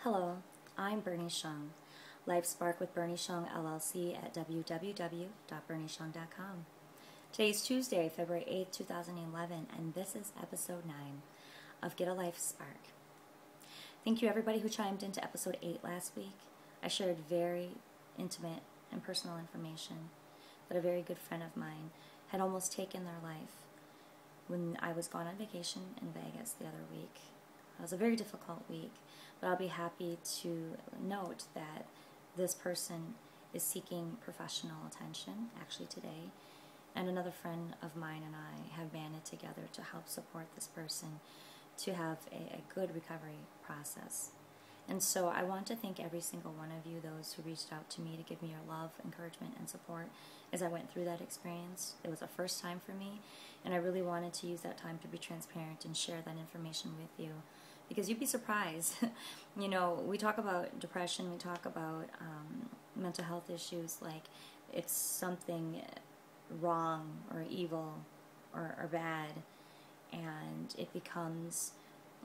Hello, I'm Berni Xiong. Life Spark with Berni Xiong LLC at www.bernixiong.com. Today is Tuesday, February 8th, 2011, and this is episode 9 of Get a Life Spark. Thank you everybody who chimed into episode 8 last week. I shared very intimate and personal information that a very good friend of mine had almost taken their life when I was gone on vacation in Vegas the other week. It was a very difficult week, but I'll be happy to note that this person is seeking professional attention, actually today, and another friend of mine and I have banded together to help support this person to have a good recovery process. And so I want to thank every single one of you, those who reached out to me to give me your love, encouragement, and support as I went through that experience. It was a first time for me, and I really wanted to use that time to be transparent and share that information with you, because you'd be surprised. You know, we talk about depression, we talk about mental health issues like it's something wrong or evil or bad, and it becomes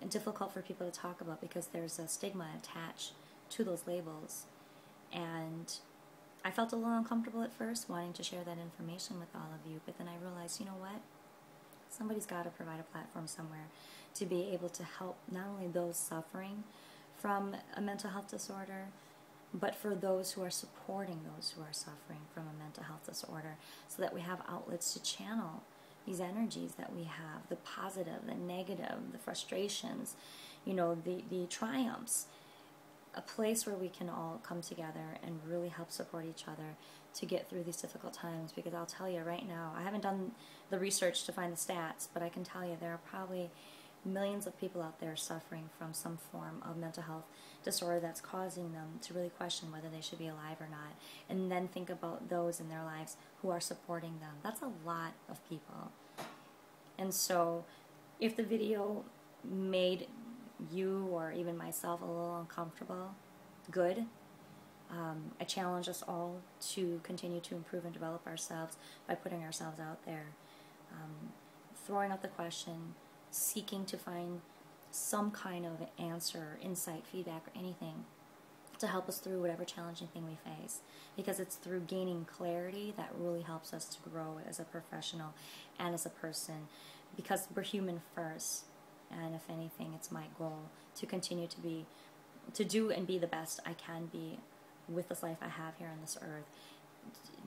difficult for people to talk about because there's a stigma attached to those labels. And I felt a little uncomfortable at first wanting to share that information with all of you, but then I realized, you know what? Somebody's got to provide a platform somewhere to be able to help not only those suffering from a mental health disorder, but for those who are supporting those who are suffering from a mental health disorder, so that we have outlets to channel these energies that we have, the positive, the negative, the frustrations, you know, the triumphs, a place where we can all come together and really help support each other to get through these difficult times. Because I'll tell you right now, I haven't done the research to find the stats, but I can tell you there are probably millions of people out there suffering from some form of mental health disorder that's causing them to really question whether they should be alive or not, and then think about those in their lives who are supporting them. That's a lot of people. And so if the video made you or even myself a little uncomfortable, good. I challenge us all to continue to improve and develop ourselves by putting ourselves out there, throwing out the question, seeking to find some kind of answer, insight, feedback, or anything to help us through whatever challenging thing we face. Because it's through gaining clarity that really helps us to grow as a professional and as a person, because we're human first. And if anything, it's my goal to continue to do and be the best I can be with this life I have here on this earth,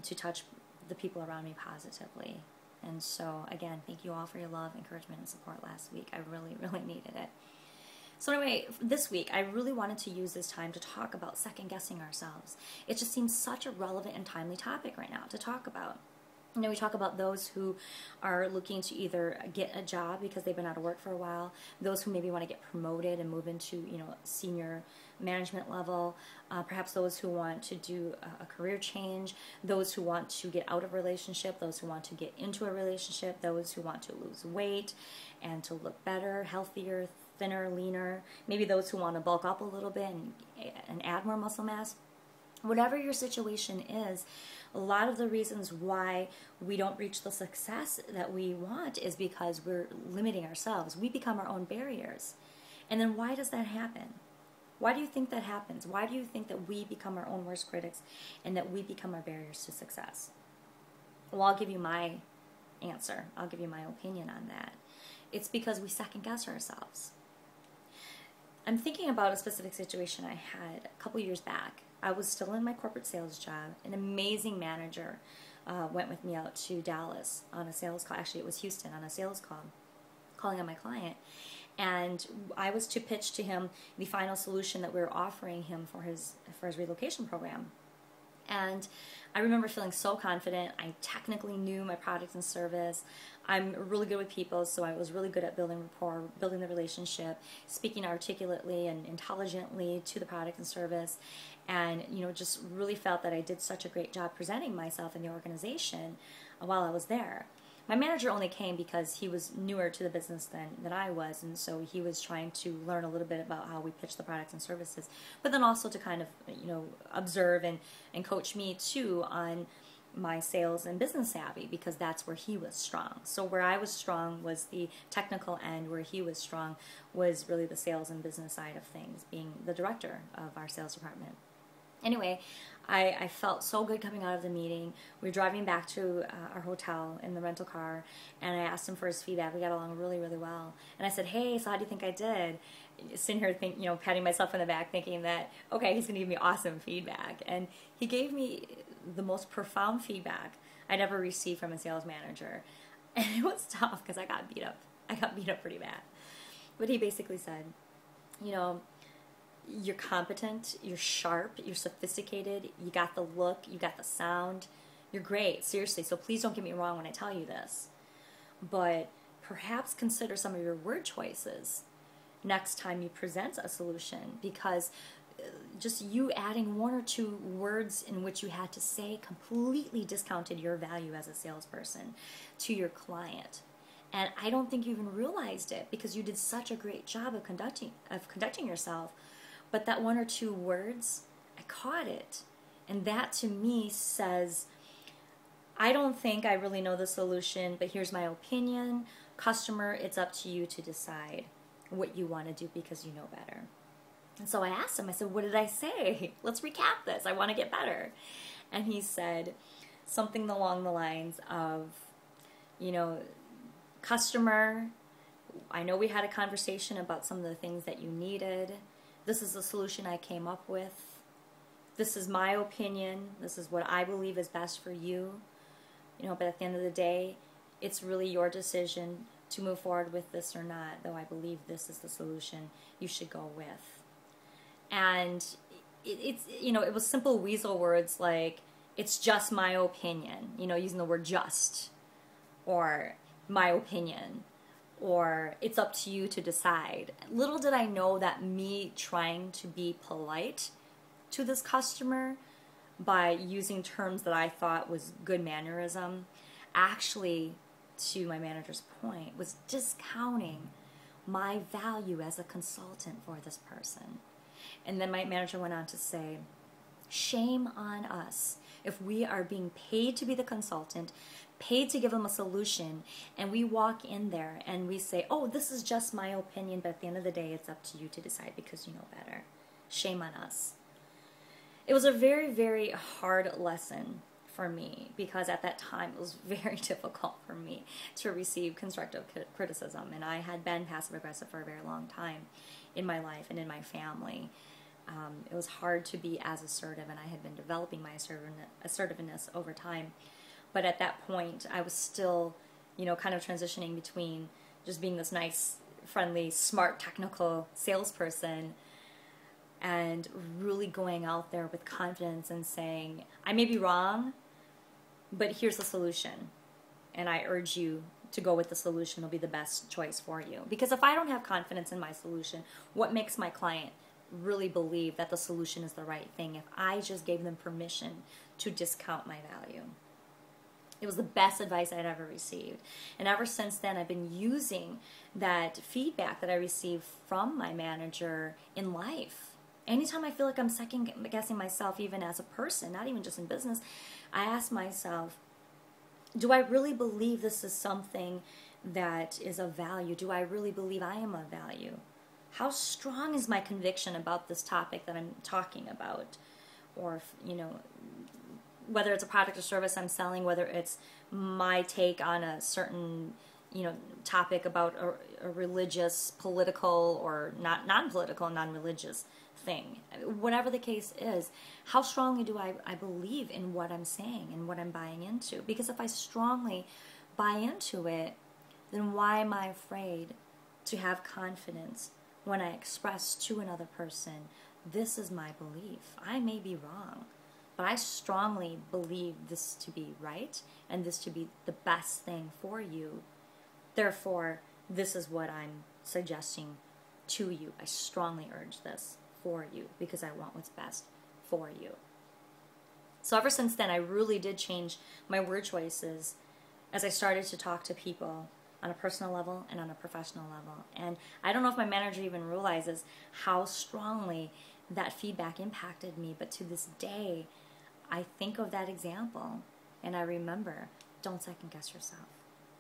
to touch the people around me positively. And so, again, thank you all for your love, encouragement, and support last week. I really, really needed it. So anyway, this week, I really wanted to use this time to talk about second-guessing ourselves. It just seems such a relevant and timely topic right now to talk about. You know, we talk about those who are looking to either get a job because they've been out of work for a while, those who maybe want to get promoted and move into, you know, senior management level, perhaps those who want to do a career change, those who want to get out of a relationship, those who want to get into a relationship, those who want to lose weight and to look better, healthier, thinner, leaner, maybe those who want to bulk up a little bit and add more muscle mass. Whatever your situation is, a lot of the reasons why we don't reach the success that we want is because we're limiting ourselves. We become our own barriers. And then why does that happen? Why do you think that happens? Why do you think that we become our own worst critics and that we become our barriers to success? Well, I'll give you my answer. I'll give you my opinion on that. It's because we second guess ourselves. I'm thinking about a specific situation I had a couple years back. I was still in my corporate sales job. An amazing manager went with me out to Dallas on a sales call. Actually, it was Houston on a sales call, calling on my client. And I was to pitch to him the final solution that we were offering him for his relocation program. And I remember feeling so confident. I technically knew my product and service. I'm really good with people, so I was really good at building rapport, building the relationship, speaking articulately and intelligently to the product and service, and, you know, just really felt that I did such a great job presenting myself in the organization while I was there. My manager only came because he was newer to the business than I was, and so he was trying to learn a little bit about how we pitch the products and services, but then also to kind of, you know, observe and coach me too on my sales and business savvy, because that's where he was strong. So where I was strong was the technical end, where he was strong was really the sales and business side of things, being the director of our sales department. Anyway, I felt so good coming out of the meeting. We were driving back to our hotel in the rental car, and I asked him for his feedback. We got along really, really well. And I said, hey, so how do you think I did? Sitting here patting myself on the back, thinking that, okay, he's going to give me awesome feedback. And he gave me the most profound feedback I'd ever received from a sales manager. And it was tough because I got beat up. I got beat up pretty bad. But he basically said, you're competent, you're sharp, you're sophisticated, you got the look, you got the sound, you're great, seriously, so please don't get me wrong when I tell you this. But perhaps consider some of your word choices next time you present a solution, because just you adding one or two words in which you had to say completely discounted your value as a salesperson to your client. And I don't think you even realized it, because you did such a great job of conducting yourself. But that one or two words, I caught it. And that to me says, I don't think I really know the solution, but here's my opinion. Customer, it's up to you to decide what you want to do, because you know better. And so I asked him, I said, what did I say? Let's recap this. I want to get better. And he said something along the lines of, customer, I know we had a conversation about some of the things that you needed. This is the solution I came up with. This is my opinion. This is what I believe is best for you. But at the end of the day, it's really your decision to move forward with this or not, though I believe this is the solution you should go with. And it was simple weasel words like, it's just my opinion, using the word just, or my opinion, or it's up to you to decide. Little did I know that me trying to be polite to this customer by using terms that I thought was good mannerism, actually, to my manager's point, was discounting my value as a consultant for this person. And then my manager went on to say, shame on us if we are being paid to be the consultant, paid to give them a solution, and we walk in there and we say, oh, this is just my opinion, but at the end of the day, it's up to you to decide because you know better. Shame on us. It was a very, very hard lesson for me, because at that time it was very difficult for me to receive constructive criticism, and I had been passive-aggressive for a very long time in my life and in my family. It was hard to be as assertive, and I had been developing my assertiveness over time. But at that point, I was still, kind of transitioning between just being this nice, friendly, smart, technical salesperson and really going out there with confidence and saying, I may be wrong, but here's the solution. And I urge you to go with the solution. It'll be the best choice for you. Because if I don't have confidence in my solution, what makes my client really believe that the solution is the right thing if I just gave them permission to discount my value? It was the best advice I'd ever received. And ever since then, I've been using that feedback that I received from my manager in life. Anytime I feel like I'm second-guessing myself, even as a person, not even just in business, I ask myself, do I really believe this is something that is of value? Do I really believe I am of value? How strong is my conviction about this topic that I'm talking about? Or, whether it's a product or service I'm selling, whether it's my take on a certain, topic about a religious, political, or non-political, non-religious thing. Whatever the case is, how strongly do I believe in what I'm saying and what I'm buying into? Because if I strongly buy into it, then why am I afraid to have confidence when I express to another person, this is my belief. I may be wrong, but I strongly believe this to be right and this to be the best thing for you. Therefore, this is what I'm suggesting to you. I strongly urge this for you because I want what's best for you. So ever since then, I really did change my word choices as I started to talk to people on a personal level and on a professional level. And I don't know if my manager even realizes how strongly that feedback impacted me, but to this day, I think of that example And I remember, don't second guess yourself.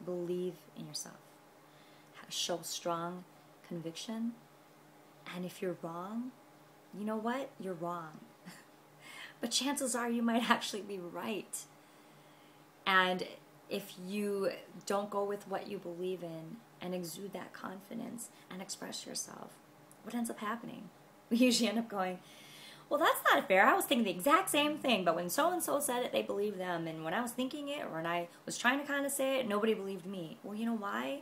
Believe in yourself. Show strong conviction. And if you're wrong, you know what? You're wrong. But chances are you might actually be right. And if you don't go with what you believe in and exude that confidence and express yourself, what ends up happening? We usually end up going, well, that's not fair. I was thinking the exact same thing, but when so-and-so said it, they believed them. And when I was thinking it, or when I was trying to kind of say it, nobody believed me. Well, you know why?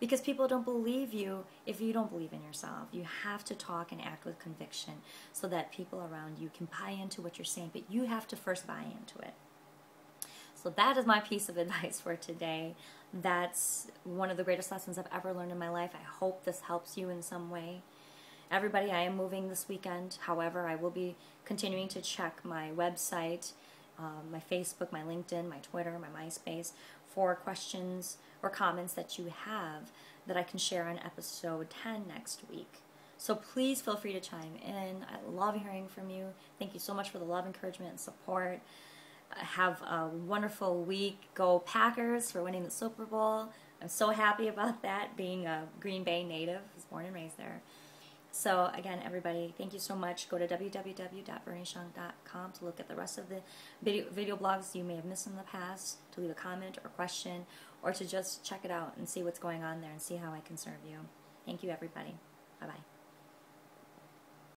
Because people don't believe you if you don't believe in yourself. You have to talk and act with conviction so that people around you can buy into what you're saying, but you have to first buy into it. So that is my piece of advice for today. That's one of the greatest lessons I've ever learned in my life. I hope this helps you in some way. Everybody, I am moving this weekend. However, I will be continuing to check my website, my Facebook, my LinkedIn, my Twitter, my MySpace for questions or comments that you have that I can share on episode 10 next week. So please feel free to chime in. I love hearing from you. Thank you so much for the love, encouragement, and support. Have a wonderful week. Go Packers for winning the Super Bowl. I'm so happy about that, being a Green Bay native. I was born and raised there. So again, everybody, thank you so much. Go to www.bernixiong.com to look at the rest of the video blogs you may have missed in the past, to leave a comment or question, or to just check it out and see what's going on there and see how I can serve you. Thank you, everybody. Bye-bye.